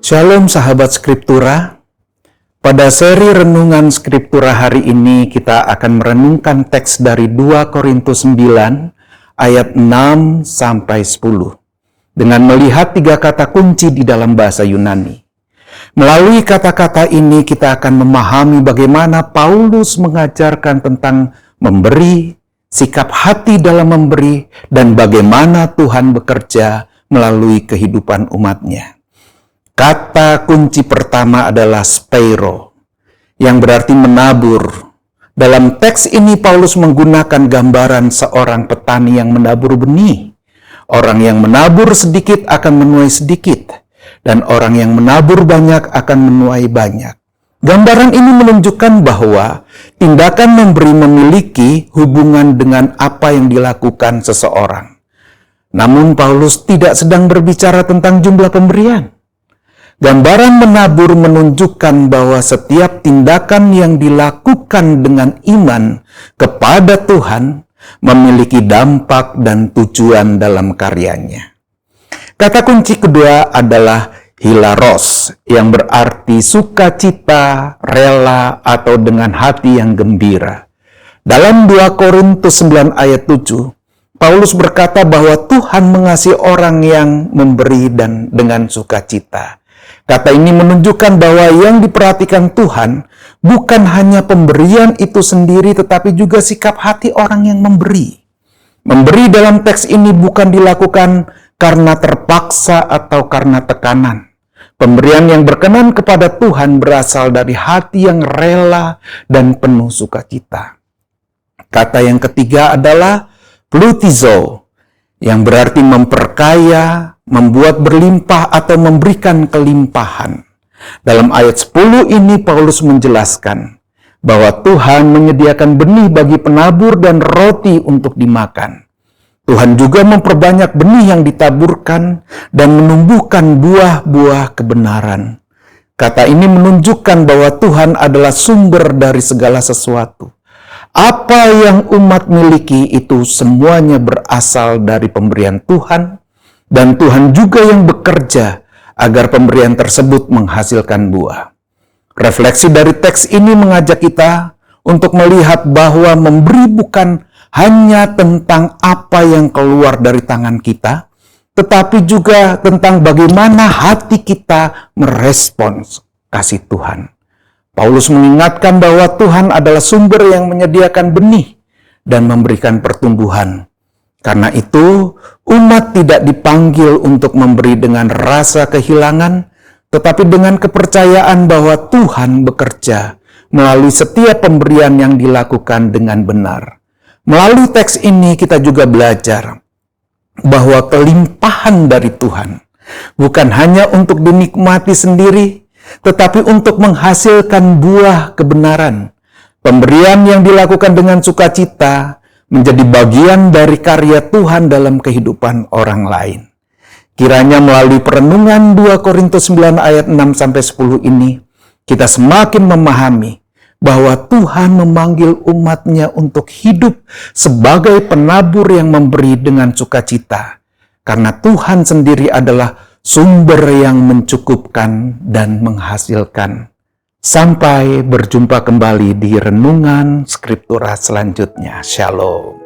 Shalom sahabat Skriptura. Pada seri renungan Skriptura hari ini kita akan merenungkan teks dari 2 Korintus 9 ayat 6 sampai 10 dengan melihat 3 kata kunci di dalam bahasa Yunani. Melalui kata-kata ini kita akan memahami bagaimana Paulus mengajarkan tentang memberi, sikap hati dalam memberi, dan bagaimana Tuhan bekerja melalui kehidupan umatnya. Kata kunci pertama adalah speiro, yang berarti menabur. Dalam teks ini Paulus menggunakan gambaran seorang petani yang menabur benih. Orang yang menabur sedikit akan menuai sedikit, dan orang yang menabur banyak akan menuai banyak. Gambaran ini menunjukkan bahwa tindakan memberi memiliki hubungan dengan apa yang dilakukan seseorang. Namun Paulus tidak sedang berbicara tentang jumlah pemberian. Gambaran menabur menunjukkan bahwa setiap tindakan yang dilakukan dengan iman kepada Tuhan memiliki dampak dan tujuan dalam karyanya. Kata kunci kedua adalah hilaros, yang berarti sukacita, rela, atau dengan hati yang gembira. Dalam 2 Korintus 9 ayat 7, Paulus berkata bahwa Tuhan mengasihi orang yang memberi dan dengan sukacita. Kata ini menunjukkan bahwa yang diperhatikan Tuhan bukan hanya pemberian itu sendiri, tetapi juga sikap hati orang yang memberi. Memberi dalam teks ini bukan dilakukan karena terpaksa atau karena tekanan. Pemberian yang berkenan kepada Tuhan berasal dari hati yang rela dan penuh sukacita. Kata yang ketiga adalah plutizo, yang berarti memperkaya, membuat berlimpah atau memberikan kelimpahan. Dalam ayat 10 ini Paulus menjelaskan bahwa Tuhan menyediakan benih bagi penabur dan roti untuk dimakan. Tuhan juga memperbanyak benih yang ditaburkan dan menumbuhkan buah-buah kebenaran. Kata ini menunjukkan bahwa Tuhan adalah sumber dari segala sesuatu. Apa yang umat miliki itu semuanya berasal dari pemberian Tuhan, dan Tuhan juga yang bekerja agar pemberian tersebut menghasilkan buah. Refleksi dari teks ini mengajak kita untuk melihat bahwa memberi bukan hanya tentang apa yang keluar dari tangan kita, tetapi juga tentang bagaimana hati kita merespons kasih Tuhan. Paulus mengingatkan bahwa Tuhan adalah sumber yang menyediakan benih dan memberikan pertumbuhan. Karena itu, umat tidak dipanggil untuk memberi dengan rasa kehilangan, tetapi dengan kepercayaan bahwa Tuhan bekerja melalui setiap pemberian yang dilakukan dengan benar. Melalui teks ini kita juga belajar bahwa kelimpahan dari Tuhan bukan hanya untuk dinikmati sendiri, tetapi untuk menghasilkan buah kebenaran. Pemberian yang dilakukan dengan sukacita menjadi bagian dari karya Tuhan dalam kehidupan orang lain. Kiranya melalui perenungan 2 Korintus 9 ayat 6-10 ini, kita semakin memahami bahwa Tuhan memanggil umatnya untuk hidup sebagai penabur yang memberi dengan sukacita. Karena Tuhan sendiri adalah sumber yang mencukupkan dan menghasilkan. Sampai berjumpa kembali di renungan Skriptura selanjutnya. Shalom.